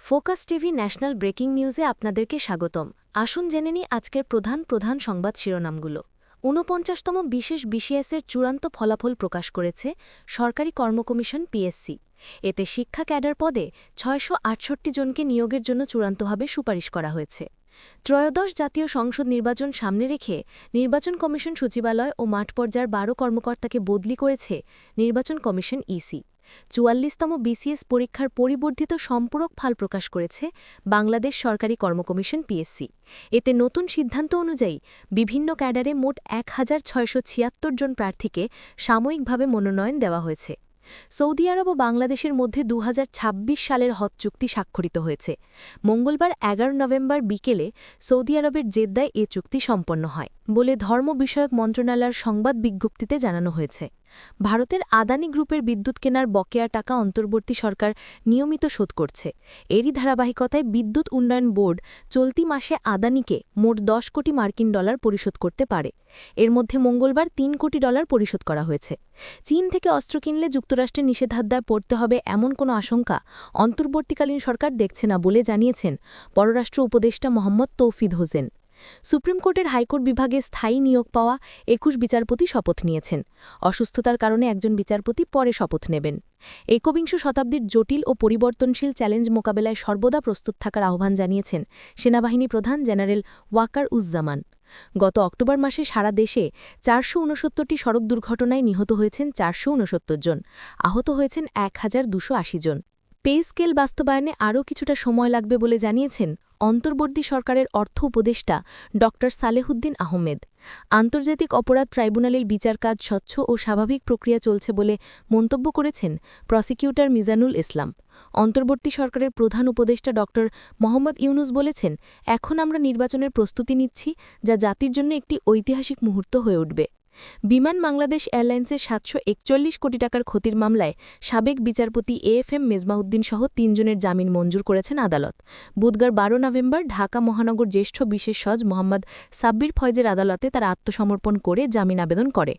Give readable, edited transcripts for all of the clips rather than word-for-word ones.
Focus TV national breaking নিউজে আপনাদেরকে স্বাগতম। আসুন জেনে নিই আজকের প্রধান সংবাদ শিরোনামগুলো। ৪৯তম বিশেষ বিসিএসের চূড়ান্ত ফলাফল প্রকাশ করেছে সরকারি কর্মকমিশন পিএসসি। এতে শিক্ষা ক্যাডার পদে ৬৬৮ জনকে নিয়োগের জন্য চূড়ান্তভাবে সুপারিশ করা হয়েছে। ত্রয়োদশ জাতীয় সংসদ নির্বাচন সামনে রেখে নির্বাচন কমিশন সচিবালয় ও মাঠ পর্যায়ের ১২ কর্মকর্তাকে বদলি করেছে নির্বাচন কমিশন ইসি। ৪৪তম বিসিএস পরীক্ষার পরিবর্ধিত সম্পূরক ফল প্রকাশ করেছে বাংলাদেশ সরকারি কর্মকমিশন পিএসসি। এতে নতুন সিদ্ধান্ত অনুযায়ী বিভিন্ন ক্যাডারে মোট ১৬৭৬ জন প্রার্থীকে সাময়িকভাবে মনোনয়ন দেওয়া হয়েছে। সৌদি আরব ও বাংলাদেশের মধ্যে ২০২৬ সালের হজ চুক্তি স্বাক্ষরিত হয়েছে। মঙ্গলবার ১১ নভেম্বর বিকেলে সৌদি আরবের জেদ্দায় এ চুক্তি সম্পন্ন হয় বলে ধর্ম বিষয়ক মন্ত্রণালয়ের সংবাদ বিজ্ঞপ্তিতে জানানো হয়েছে। ভারতের আদানি গ্রুপের বিদ্যুৎ কেনার বকেয়া টাকা অন্তর্বর্তী সরকার নিয়মিত শোধ করছে। এরই ধারাবাহিকতায় বিদ্যুৎ উন্নয়ন বোর্ড চলতি মাসে আদানিকে মোট ১০ কোটি মার্কিন ডলার পরিশোধ করতে পারে। এর মধ্যে মঙ্গলবার ৩ কোটি ডলার পরিশোধ করা হয়েছে। চীন থেকে অস্ত্র কিনলে যুক্তরাষ্ট্রের নিষেধাজ্ঞায় পড়তে হবে এমন কোনো আশঙ্কা অন্তর্বর্তীকালীন সরকার দেখছে না বলে জানিয়েছেন পররাষ্ট্র উপদেষ্টা মোহাম্মদ তৌফিদ হোসেন। সুপ্রিম কোর্টের হাইকোর্ট বিভাগে স্থায়ী নিয়োগ পাওয়া ২১ বিচারপতি শপথ নিয়েছেন। অসুস্থতার কারণে একজন বিচারপতি পরে শপথ নেবেন। একবিংশ শতাব্দীর জটিল ও পরিবর্তনশীল চ্যালেঞ্জ মোকাবেলায় সর্বদা প্রস্তুত থাকার আহ্বান জানিয়েছেন সেনাবাহিনী প্রধান জেনারেল ওয়াকার উজ্জামান। গত অক্টোবর মাসে সারা দেশে ৪৬৯টি সড়ক দুর্ঘটনায় নিহত হয়েছেন ৪৬৯ জন, আহত হয়েছেন ১,২৮০ জন। পে স্কেল বাস্তবায়নে আরও কিছুটা সময় লাগবে বলে জানিয়েছেন অন্তর্বর্তী সরকারের অর্থ উপদেষ্টা ড সালেহুদ্দিন আহমেদ। আন্তর্জাতিক অপরাধ ট্রাইব্যুনালের বিচার কাজ স্বচ্ছ ও স্বাভাবিক প্রক্রিয়া চলছে বলে মন্তব্য করেছেন প্রসিকিউটর মিজানুল ইসলাম। অন্তর্বর্তী সরকারের প্রধান উপদেষ্টা ড মোহাম্মদ ইউনুস বলেছেন, এখন আমরা নির্বাচনের প্রস্তুতি নিচ্ছি, যা জাতির জন্য একটি ঐতিহাসিক মুহূর্ত হয়ে উঠবে। বিমান বাংলাদেশ এয়ারলাইন্সের ৭৪১ কোটি টাকার ক্ষতির মামলায় সাবেক বিচারপতি এএফএম মেজবাউদ্দিন সহ ৩ জনের জামিন মঞ্জুর করেছেন আদালত। বুধবার ১২ নভেম্বর ঢাকা মহানগর জ্যেষ্ঠ বিশেষ জজ মোহাম্মদ সাব্বির ফয়েজের আদালতে তারা আত্মসমর্পণ করে জামিন আবেদন করে।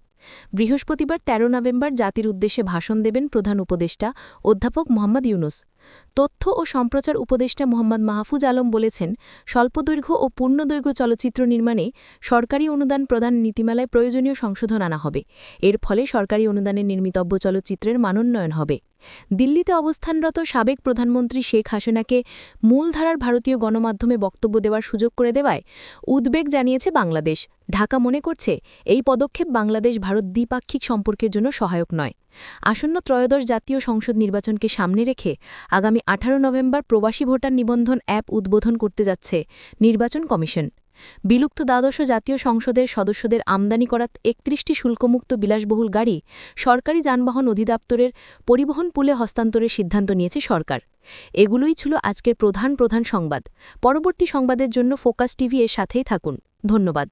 বৃহস্পতিবার ১৩ নভেম্বর জাতির উদ্দেশ্যে ভাষণ দেবেন প্রধান উপদেষ্টা অধ্যাপক মোহাম্মদ ইউনুস। তথ্য ও সম্প্রচার উপদেষ্টা মোহাম্মদ মাহফুজ আলম বলেছেন, স্বল্পদৈর্ঘ্য ও পূর্ণদৈর্ঘ্য চলচ্চিত্র নির্মাণে সরকারি অনুদান প্রদান নীতিমালায় প্রয়োজনীয় সংশোধন আনা হবে। এর ফলে সরকারি অনুদানে নির্মিতব্য চলচ্চিত্রের মানোন্নয়ন হবে। দিল্লিতে অবস্থানরত সাবেক প্রধানমন্ত্রী শেখ হাসিনাকে মূলধারার ভারতীয় গণমাধ্যমে বক্তব্য দেওয়ার সুযোগ করে দেওয়ায় উদ্বেগ জানিয়েছে বাংলাদেশ। ঢাকা মনে করছে, এই পদক্ষেপ বাংলাদেশ ভারত দ্বিপাক্ষিক সম্পর্কের জন্য সহায়ক নয়। আসন্ন ত্রয়োদশ জাতীয় সংসদ নির্বাচনকে সামনে রেখে আগামী ১৮ নভেম্বর প্রবাসী ভোটার নিবন্ধন অ্যাপ উদ্বোধন করতে যাচ্ছে নির্বাচন কমিশন। বিলুপ্ত দ্বাদশ জাতীয় সংসদের সদস্যদের আমদানি করা ৩১টি শুল্কমুক্ত বিলাসবহুল গাড়ি সরকারি যানবাহন অধিদপ্তরের পরিবহন পুলে হস্তান্তরের সিদ্ধান্ত নিয়েছে সরকার। এগুলোই ছিল আজকের প্রধান সংবাদ। পরবর্তী সংবাদের জন্য ফোকাস টিভি এর সাথেই থাকুন। ধন্যবাদ।